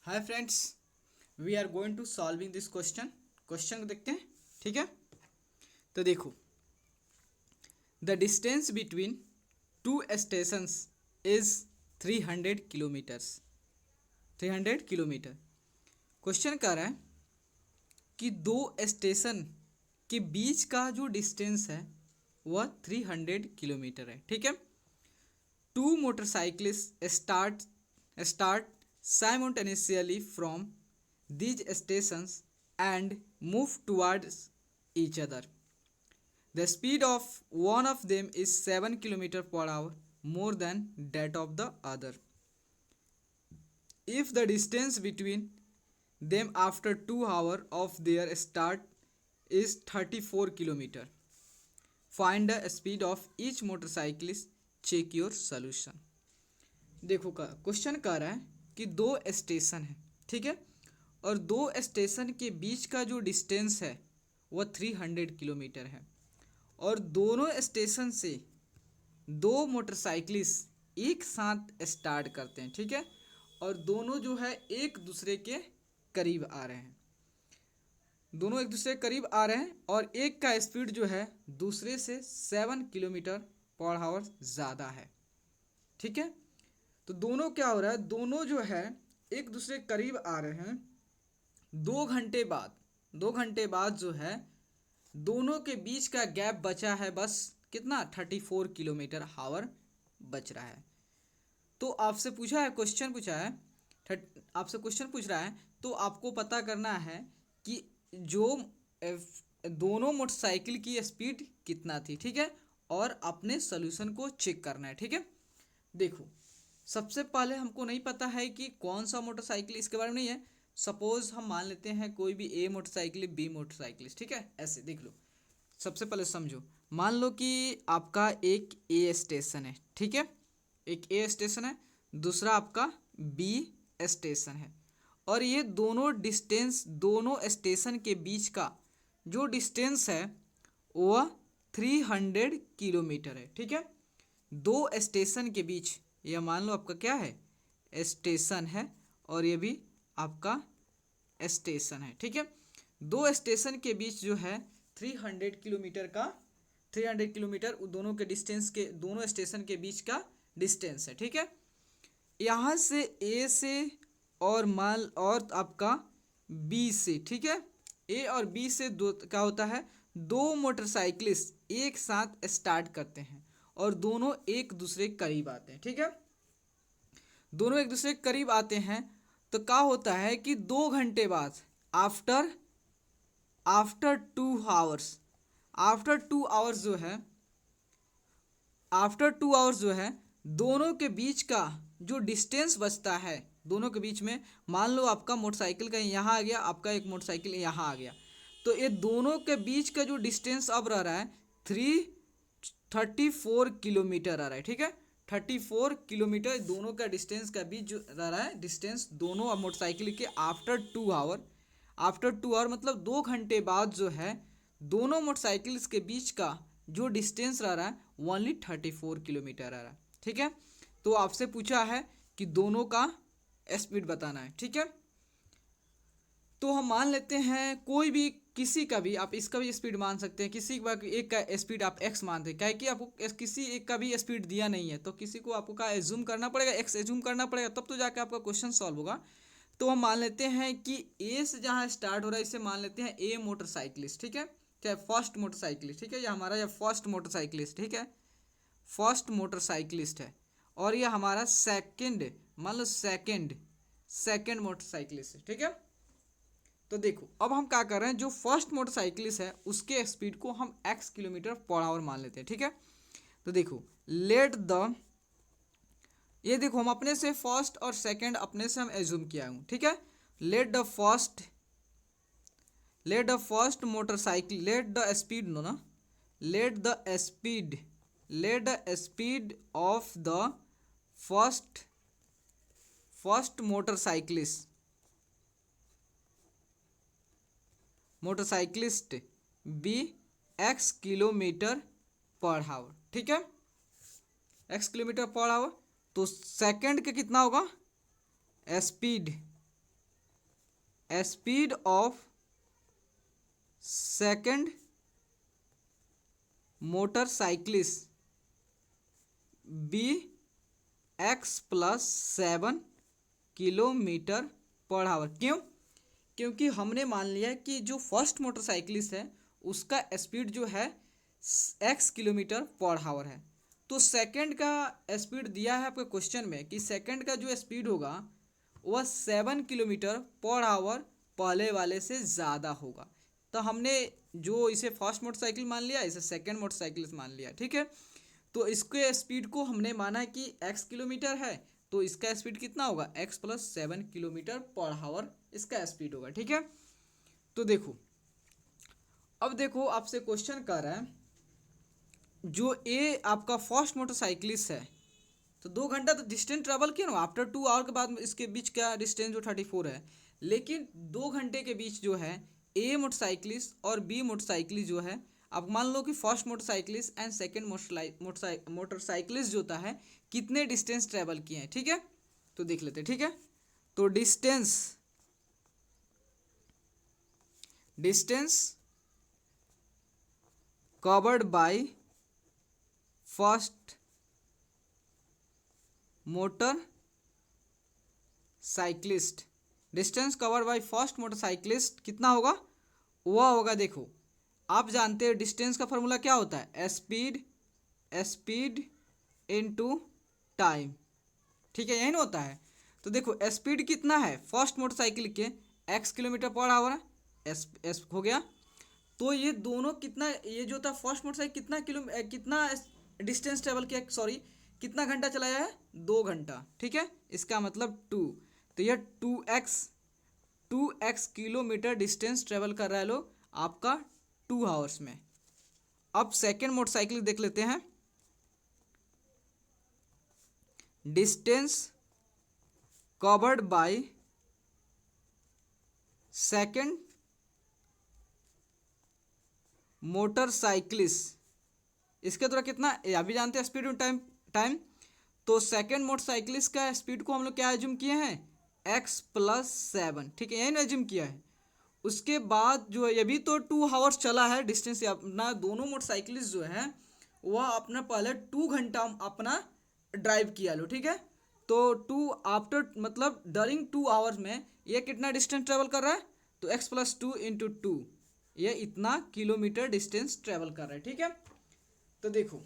Hi friends, we are going to solving this question को देखते हैं। ठीक है, तो देखो, the distance between two stations is 300 kilometres. 300 kilometre. Question कह रहा है कि दो स्टेशन के बीच का जो डिस्टेंस है वह 300 किलोमीटर है। ठीक है, two motorcyclist start simultaneously from these stations and move towards each other. The speed of one of them is 7 km per hour more than that of the other. If the distance between them after 2 hours of their start is 34 km, find the speed of each motorcyclist. Check your solution. देखो का question कह रहा है कि दो station है। ठीक है, और दो स्टेशन के बीच का जो डिस्टेंस है वह 300 किलोमीटर है, और दोनों स्टेशन से दो मोटरसाइकिलिस्ट एक साथ स्टार्ट करते हैं। ठीक है, और दोनों जो है एक दूसरे के करीब आ रहे हैं। दोनों एक दूसरे के करीब आ रहे हैं और एक का स्पीड जो है दूसरे से 7 किलोमीटर पर आवर ज़्यादा है। ठीक है, तो दोनों क्या हो रहा है, दोनों जो है एक दूसरे के करीब आ रहे हैं। 2 घंटे बाद जो है दोनों के बीच का गैप बचा है बस कितना, 34 किलोमीटर/आवर बच रहा है। तो आपसे पूछा है, क्वेश्चन पूछा है, आपसे क्वेश्चन पूछ रहा है, तो आपको पता करना है कि जो दोनों मोटरसाइकिल की स्पीड कितना थी। ठीक है, और अपने सोल्यूशन को चेक करना है। ठीक है, देखो, सबसे पहले हमको नहीं पता है कि कौन सा मोटरसाइकिल, इसके बारे में नहीं है। सपोज हम मान लेते हैं कोई भी ए मोटरसाइकिल, बी मोटरसाइकिल। ठीक है, ऐसे देख लो। सबसे पहले समझो, मान लो कि आपका एक ए स्टेशन है। ठीक है, एक ए स्टेशन है, दूसरा आपका बी स्टेशन है, और ये दोनों स्टेशन के बीच का जो डिस्टेंस है वह 300 किलोमीटर है। ठीक है, दो स्टेशन के बीच, यह मान लो आपका क्या है, स्टेशन है, और ये भी आपका स्टेशन है। ठीक है, दो स्टेशन के बीच जो है 300 किलोमीटर दोनों के डिस्टेंस के, दोनों स्टेशन के बीच का डिस्टेंस है। ठीक है, यहाँ से ए से और आपका बी से। ठीक है, ए और बी से दो क्या होता है, दो मोटरसाइकिलिस्ट एक साथ स्टार्ट करते हैं और दोनों एक दूसरे के करीब आते हैं। ठीक है, दोनों एक दूसरे के करीब आते हैं तो क्या होता है कि 2 घंटे बाद, after after 2 hours, after 2 hours जो है, आफ्टर 2 आवर्स जो है दोनों के बीच का जो डिस्टेंस बचता है, दोनों के बीच में, मान लो आपका मोटरसाइकिल का यहाँ आ गया, आपका एक मोटरसाइकिल यहाँ आ गया, तो ये दोनों के बीच का जो डिस्टेंस अब रह रहा है 34 किलोमीटर आ रहा है। ठीक है, 34 किलोमीटर दोनों का डिस्टेंस का बीच जो रह रहा है, डिस्टेंस दोनों मोटरसाइकिल के आफ्टर 2 आवर मतलब 2 घंटे बाद जो है दोनों मोटरसाइकिल्स के बीच का जो डिस्टेंस रह रहा है ओनली 34 किलोमीटर आ रहा है। ठीक है, तो आपसे पूछा है कि दोनों का स्पीड बताना है। ठीक है, तो हम मान लेते हैं कोई भी, किसी का भी, आप इसका भी स्पीड मान सकते हैं, किसी का एक का स्पीड आप एक्स मानते हैं, क्या है कि आपको किसी एक का भी स्पीड दिया नहीं है, तो किसी को आपको का एज्यूम करना पड़ेगा, एक्स एज्यूम करना पड़ेगा, तब तो जाके आपका क्वेश्चन सॉल्व होगा। तो हम मान लेते हैं कि ए से जहाँ स्टार्ट हो रहा है इसे मान लेते हैं ए मोटरसाइकिलिस्ट। ठीक है, चाहे फर्स्ट मोटरसाइकिलिस्ट। ठीक है, ये हमारा ये फर्स्ट मोटरसाइकिलिस्ट। ठीक है, फर्स्ट मोटरसाइकिलिस्ट है, और ये हमारा सेकंड, मान लो सेकंड मोटरसाइकिलिस्ट है। ठीक है, तो देखो अब हम क्या कर रहे हैं, जो फर्स्ट मोटरसाइकिलिस्ट है उसके स्पीड को हम x किलोमीटर/आवर मान लेते हैं। ठीक है, तो देखो ये देखो, हम अपने से फर्स्ट और सेकंड अपने से हम एज्यूम किया हूँ। ठीक है, let the first motorcycle, let the speed no ना, let the speed of the first motorcyclist be x kilometre hour. ठीक है, x किलोमीटर/आवर, तो सेकंड के कितना होगा speed, speed of second motorcyclist be x plus 7 kilometre per hour. क्यों? क्योंकि हमने मान लिया कि जो फर्स्ट मोटरसाइकिलिस्ट है उसका स्पीड जो है एक्स किलोमीटर पर आवर है। तो सेकंड का स्पीड दिया है आपके क्वेश्चन में कि सेकंड का जो स्पीड होगा वह 7 किलोमीटर पर आवर पहले वाले से ज़्यादा होगा। तो हमने जो इसे फर्स्ट मोटरसाइकिल मान लिया, इसे सेकंड मोटरसाइकिल मान लिया, ठीक है। तो इसके स्पीड को हमने माना कि एक्स किलोमीटर है, तो इसका स्पीड कितना होगा, x plus 7 kilometre per our इसका स्पीड होगा, ठीक है। तो देखो, अब देखो आपसे क्वेश्चन कर रहा है जो ए आपका फर्स्ट मोटरसाइकिलिस्ट है, तो 2 घंटा तो डिस्टेंस ट्रेवल किया ना, आफ्टर 2 आवर के बाद इसके बीच का डिस्टेंस जो 34 है, लेकिन 2 घंटे के बीच जो है ए मोटरसाइकिलिस्ट और बी मोटरसाइकिलिस्ट जो है, अब मान लो कि first motorcyclist and second motorcyclist जो होता है कितने डिस्टेंस ट्रेवल किए हैं, ठीक है। तो देख लेते हैं, ठीक है। तो distance covered by first motor cyclist, distance covered by first motorcyclist कितना होगा, वह होगा, देखो आप जानते हैं डिस्टेंस का फॉर्मूला क्या होता है, स्पीड इनटू टाइम, ठीक है, यही ना होता है। तो देखो स्पीड कितना है फर्स्ट मोटरसाइकिल के, एक्स किलोमीटर पर आवर है, एस हो गया। तो ये दोनों कितना, ये जो था फर्स्ट मोटरसाइकिल कितना डिस्टेंस ट्रेवल किया, सॉरी कितना घंटा चलाया है, 2 घंटा, ठीक है। इसका मतलब 2, तो यह 2x किलोमीटर डिस्टेंस ट्रेवल कर रहा है लोग आपका 2 आवर्स में। अब सेकेंड मोटरसाइकिल देख लेते हैं, distance covered by second motorcyclist, इसके द्वारा कितना, अभी जानते हैं स्पीड टाइम। तो सेकेंड मोटरसाइकिलिस्ट का स्पीड को हम लोग क्या एज्यूम किए हैं, एक्स प्लस 7, ठीक है, यही ना एज्यूम किया है। उसके बाद जो है, ये भी तो 2 आवर्स चला है डिस्टेंस अपना, दोनों मोटरसाइकिलिस्ट जो है वह अपना पहले 2 घंटा अपना ड्राइव किया लो, ठीक है। तो 2 आफ्टर मतलब डरिंग 2 आवर्स में ये कितना डिस्टेंस ट्रेवल कर रहा है, तो एक्स प्लस 2 इंटू 2, ये इतना किलोमीटर डिस्टेंस ट्रेवल कर रहा है, ठीक है। तो देखो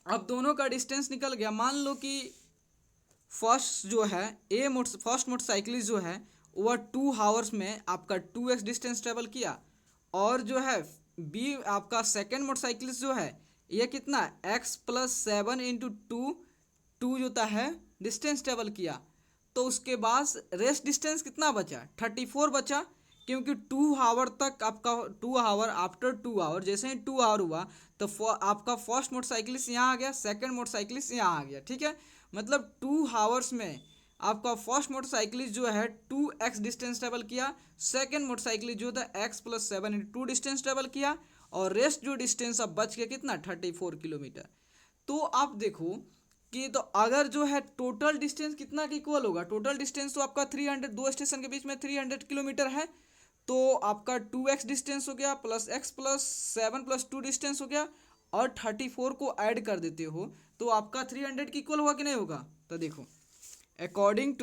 अब दोनों का डिस्टेंस निकल गया। मान लो कि फर्स्ट जो है फर्स्ट मोटरसाइकिलिस्ट जो है वह 2 आवर्स में आपका 2x डिस्टेंस ट्रेवल किया, और जो है बी आपका सेकेंड मोटरसाइकिलिस्ट जो है ये कितना, x प्लस 7 इंटू 2 जो होता है डिस्टेंस ट्रेवल किया। तो उसके बाद रेस्ट डिस्टेंस कितना बचा, 34 बचा, क्योंकि 2 आवर तक आपका 2 आवर, आफ्टर 2 आवर जैसे ही 2 आवर हुआ तो आपका फर्स्ट मोटरसाइकिलिस्ट यहाँ आ गया, सेकंड मोटरसाइकिलिस्ट यहाँ आ गया, ठीक है। मतलब 2 आवर्स में आपका फर्स्ट मोटरसाइकिलिस्ट जो है 2x डिस्टेंस ट्रेवल किया, सेकंड मोटरसाइकिलिस्ट जो था x plus 7 into 2 distance travel किया, और रेस्ट जो डिस्टेंस अब बच गया कितना, 34 किलोमीटर। तो आप देखो कि तो अगर जो है टोटल डिस्टेंस कितना के इक्वल होगा, टोटल डिस्टेंस तो आपका 300, 2 स्टेशन के बीच में 300 किलोमीटर है, तो आपका 2x डिस्टेंस हो गया plus x plus 7 plus 2 distance हो गया, और 34 को ऐड कर देते हो तो आपका 300 की इक्वल होगा कि नहीं होगा। तो देखो अकॉर्डिंग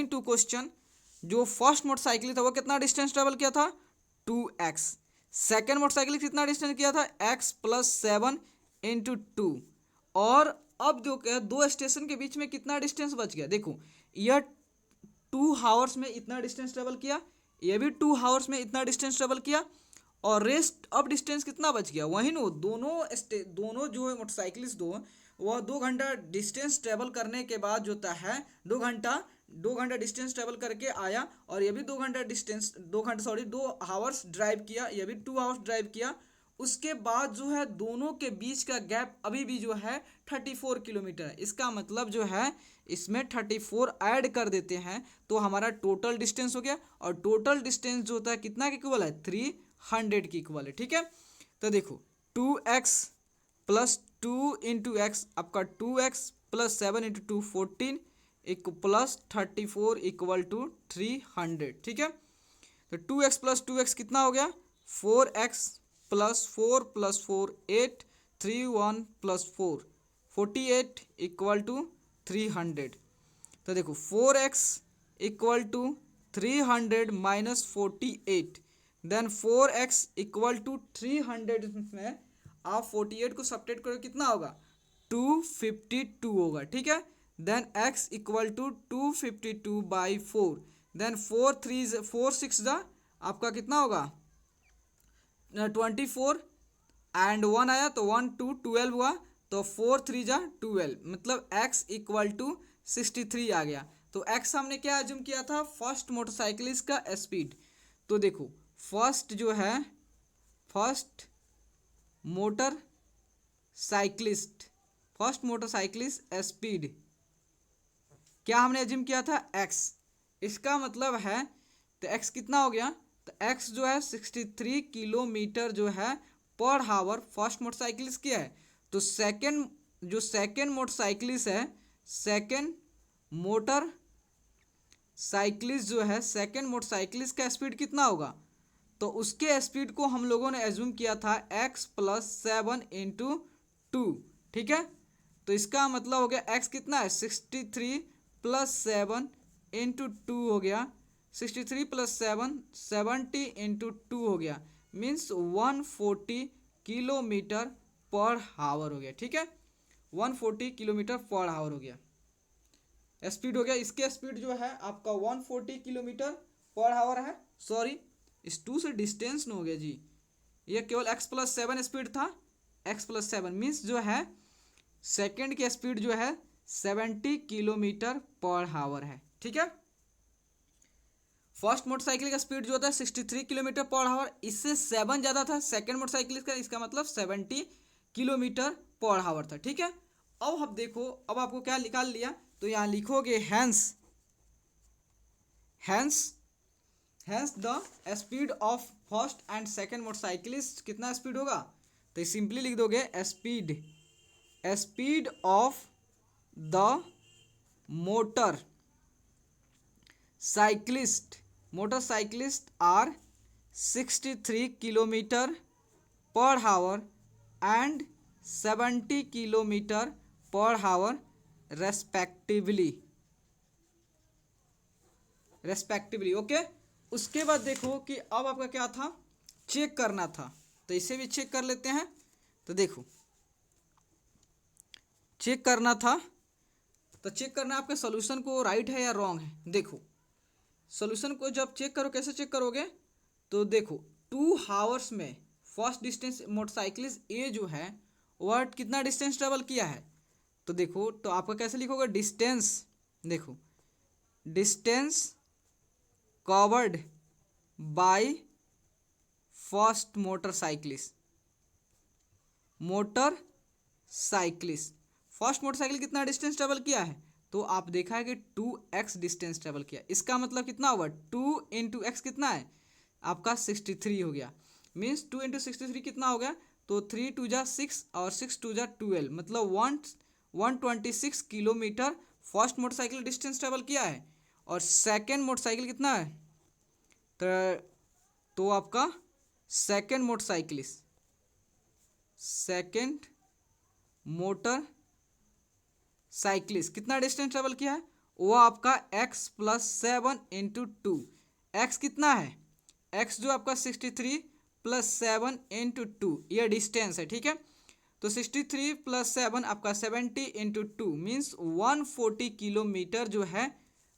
टू क्वेश्चन जो फर्स्ट मोटरसाइकिल था वो कितना डिस्टेंस ट्रेवल किया था, 2x, सेकेंड मोटरसाइकिल कितना डिस्टेंस किया था, x प्लस 7 इंटू 2, और अब जो क्या 2 स्टेशन के बीच में कितना डिस्टेंस बच गया, देखो यह 2 आवर्स में इतना डिस्टेंस ट्रेवल किया, ये भी 2 आवर्स में इतना डिस्टेंस ट्रेवल किया, और रेस्ट अब डिस्टेंस कितना बच गया, वही नो दोनों जो है मोटरसाइकिलिस्ट वह 2 घंटा डिस्टेंस ट्रेवल करने के बाद जो होता है 2 घंटा डिस्टेंस ट्रेवल करके आया, और ये भी 2 आवर्स ड्राइव किया, ये भी 2 आवर्स ड्राइव किया। उसके बाद जो है दोनों के बीच का गैप अभी भी जो है 34 किलोमीटर है। इसका मतलब जो है इसमें 34 ऐड कर देते हैं तो हमारा टोटल डिस्टेंस हो गया, और टोटल डिस्टेंस जो होता है कितना के इक्वल है, 300 की इक्वल है, ठीक है। तो देखो 2x प्लस 2 इंटू एक्स, आपका 2x प्लस 7 इंटू 2 14 एक प्लस 34 इक्वल टू 300। ठीक है, तो 2x प्लस 2x कितना हो गया 4x plus 4 8 3 1 plus 4 48 equal to 300। तो देखो 4x equal to 300 minus 48 then 4x equal to 300 में आप 48 को सब्ट्रैक्ट करो कितना होगा 252 होगा। ठीक है, then x equal to 252 by 4 then 4 6 आपका कितना होगा 24 एंड 1 आया तो 1 2 12 हुआ तो 4 3 12 मतलब x इक्वल टू 63 आ गया। तो x हमने क्या एज्यूम किया था फर्स्ट मोटरसाइकिलिस्ट का स्पीड। तो देखो फर्स्ट जो है फर्स्ट मोटरसाइकिलिस्ट स्पीड क्या हमने एज्यूम किया था x। इसका मतलब है तो x कितना हो गया तो x जो है 63 किलोमीटर जो है पर हावर फर्स्ट मोटरसाइकिलिस्ट की है। तो सेकंड मोटरसाइकिलिस्ट है सेकंड मोटरसाइकिलिस्ट जो है सेकंड मोटरसाइकिलिस्ट का स्पीड कितना होगा तो उसके स्पीड को हम लोगों ने एज्यूम किया था x प्लस 7 इंटू 2। ठीक है, तो इसका मतलब हो गया x कितना है 63 प्लस 7 इंटू 2 हो गया 63 प्लस 7 70 इंटू 2 हो गया मीन्स 140 किलोमीटर पर हावर हो गया। ठीक है, 140 किलोमीटर पर हावर हो गया स्पीड हो गया। इसके स्पीड जो है आपका 140 किलोमीटर पर हावर है। सॉरी इस 2 से डिस्टेंस न हो गया जी, ये केवल x प्लस 7 स्पीड था। x प्लस 7 मीन्स जो है सेकेंड की स्पीड जो है 70 किलोमीटर पर हावर है। ठीक है, फर्स्ट मोटरसाइकिल का स्पीड जो होता है 63 किलोमीटर पर हावर, इससे 7 ज़्यादा था सेकेंड मोटरसाइकिल का, इसका मतलब 70 किलोमीटर पर हावर था। ठीक है, अब आप देखो अब आपको क्या निकाल लिया तो यहाँ लिखोगे hence the speed of first and second motorcyclist कितना स्पीड होगा तो सिंपली लिख दोगे speed of the motorcyclist are 63 kilometre per hour and 70 kilometre per hour respectively. Okay, उसके बाद देखो कि अब आपका क्या था चेक करना था, तो इसे भी चेक कर लेते हैं। तो देखो चेक करना था तो चेक करना आपके सॉल्यूशन को राइट है या रॉन्ग है। देखो सॉल्यूशन को जब चेक करो कैसे चेक करोगे तो देखो 2 हावर्स में फर्स्ट डिस्टेंस मोटरसाइकिलिस्ट ए जो है वह कितना डिस्टेंस ट्रेवल किया है तो देखो तो आपका कैसे लिखोगे डिस्टेंस। देखो distance covered by first motorcyclist first motorcycle कितना डिस्टेंस ट्रेवल किया है तो आप देखा है कि 2x डिस्टेंस ट्रेवल किया। इसका मतलब कितना हुआ 2 इंटू एक्स कितना है आपका 63 हो गया मीन्स 2 इंटू 63 कितना हो गया तो 3 2 6 और 6 2 12 मतलब 126 kilometre first motorcycle distance travel किया है। और सेकेंड मोटरसाइकिल कितना है तो आपका सेकेंड मोटरसाइकिलिस्ट कितना डिस्टेंस ट्रेवल किया है वो आपका x प्लस 7 इंटू 2। एक्स कितना है x जो आपका 63 प्लस 7 इंटू 2 ये डिस्टेंस है। ठीक है, तो 63 प्लस 7 आपका 70 इंटू 2 मीन्स 140 किलोमीटर जो है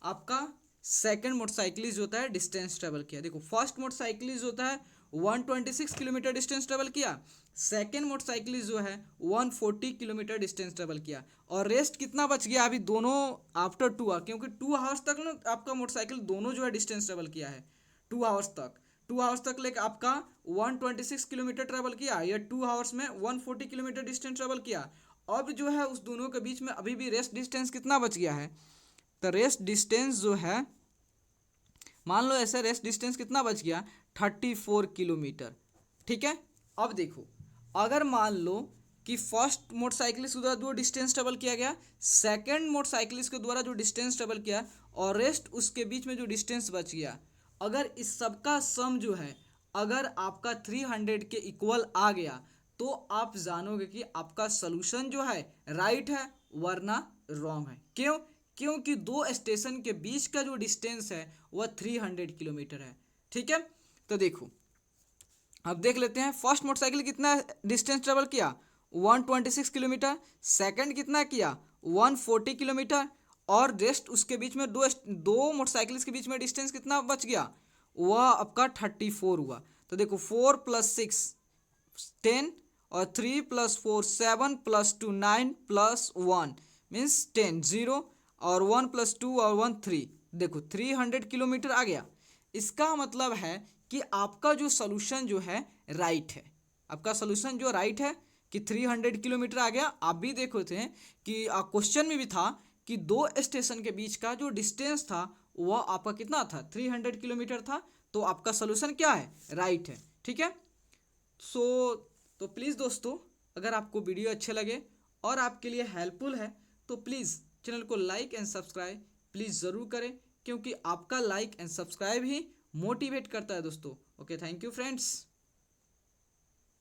आपका सेकेंड मोटरसाइकिलिस्ट होता है डिस्टेंस ट्रेवल किया। देखो फर्स्ट मोटरसाइकिलिस्ट होता है 126 किलोमीटर डिस्टेंस ट्रेवल किया, सेकेंड मोटरसाइकिलिस्ट जो है 140 किलोमीटर डिस्टेंस ट्रेवल किया और रेस्ट कितना बच गया अभी दोनों आफ्टर 2 आवर, क्योंकि 2 आवर्स तक ना आपका मोटरसाइकिल दोनों जो है डिस्टेंस ट्रेवल किया है 2 आवर्स तक लेकर आपका 126 किलोमीटर ट्रेवल किया या 2 आवर्स में 140 किलोमीटर डिस्टेंस ट्रेवल किया। अब जो है उस दोनों के बीच में अभी भी रेस्ट डिस्टेंस कितना बच गया है तो रेस्ट डिस्टेंस जो है मान लो ऐसे रेस्ट डिस्टेंस कितना बच गया 34 किलोमीटर। ठीक है, अब देखो अगर मान लो कि फर्स्ट मोटरसाइकिलिस्ट के द्वारा जो डिस्टेंस ट्रेवल किया गया, सेकंड मोटरसाइकिलिस्ट के द्वारा जो डिस्टेंस ट्रेवल किया, और रेस्ट उसके बीच में जो डिस्टेंस बच गया, अगर इस सब का सम जो है अगर आपका 300 के इक्वल आ गया तो आप जानोगे कि आपका सोल्यूशन जो है राइट है वरना रॉन्ग है। क्यों? क्योंकि दो स्टेशन के बीच का जो डिस्टेंस है वह 300 किलोमीटर है। ठीक है, तो देखो अब देख लेते हैं फर्स्ट मोटरसाइकिल कितना डिस्टेंस ट्रेवल किया 126 किलोमीटर, सेकंड कितना किया 140 किलोमीटर, और रेस्ट उसके बीच में दो मोटरसाइकिल्स के बीच में डिस्टेंस कितना बच गया, वह आपका 34 हुआ। तो देखो 4 + 6 10 और 3 + 4 7 + 2 9 + 1 मीन्स 10 0 और 1 + 2 और 1 3, देखो 300 किलोमीटर आ गया। इसका मतलब है कि आपका जो सोल्यूशन जो है राइट है, आपका सोल्यूशन जो राइट है कि 300 किलोमीटर आ गया। आप भी देखो थे कि क्वेश्चन में भी था कि दो स्टेशन के बीच का जो डिस्टेंस था वह आपका कितना था 300 किलोमीटर था। तो आपका सोल्यूशन क्या है राइट है। ठीक है, सो तो प्लीज़ दोस्तों अगर आपको वीडियो अच्छे लगे और आपके लिए हेल्पफुल है तो प्लीज़ चैनल को लाइक एंड सब्सक्राइब प्लीज़ ज़रूर करें, क्योंकि आपका like and subscribe he motivate करता है दोस्तों। Okay, thank you friends.